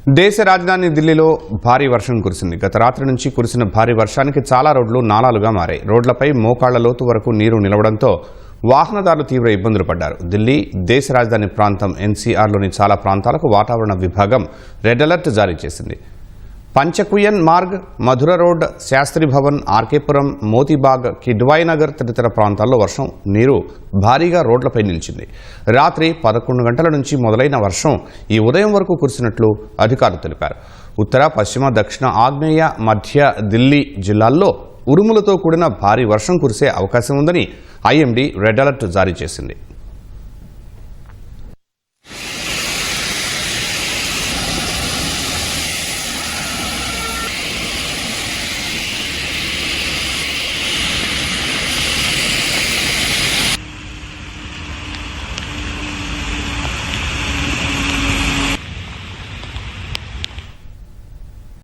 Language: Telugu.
దేశ రాజధాని ఢిల్లీలో భారీ వర్షం కురిసింది. గత రాత్రి నుంచి కురిసిన భారీ వర్షానికి చాలా రోడ్లు నాలాలుగా మారాయి. రోడ్లపై మోకాళ్ల లోతు వరకు నీరు నిలవడంతో వాహనదారులు తీవ్ర ఇబ్బందులు పడ్డారు. ఢిల్లీ దేశ రాజధాని ప్రాంతం ఎన్సీఆర్లోని చాలా ప్రాంతాలకు వాతావరణ విభాగం రెడ్ అలర్ట్ జారీ చేసింది. పంచకుయన్ మార్గ్, మధుర రోడ్, శాస్త్రి భవన్, ఆర్కేపురం, మోతీబాగ్, కిడ్వాయి నగర్ తదితర ప్రాంతాల్లో వర్షం నీరు భారీగా రోడ్లపై నిలిచింది. రాత్రి 11 గంటల నుంచి మొదలైన వర్షం ఈ ఉదయం వరకు కురిసినట్లు అధికారులు తెలిపారు. ఉత్తర, పశ్చిమ, దక్షిణ, ఆగ్నేయ, మధ్య ఢిల్లీ జిల్లాల్లో ఉరుములతో కూడిన భారీ వర్షం కురిసే అవకాశం ఉందని ఐఎండీ రెడ్ అలర్ట్ జారీ చేసింది.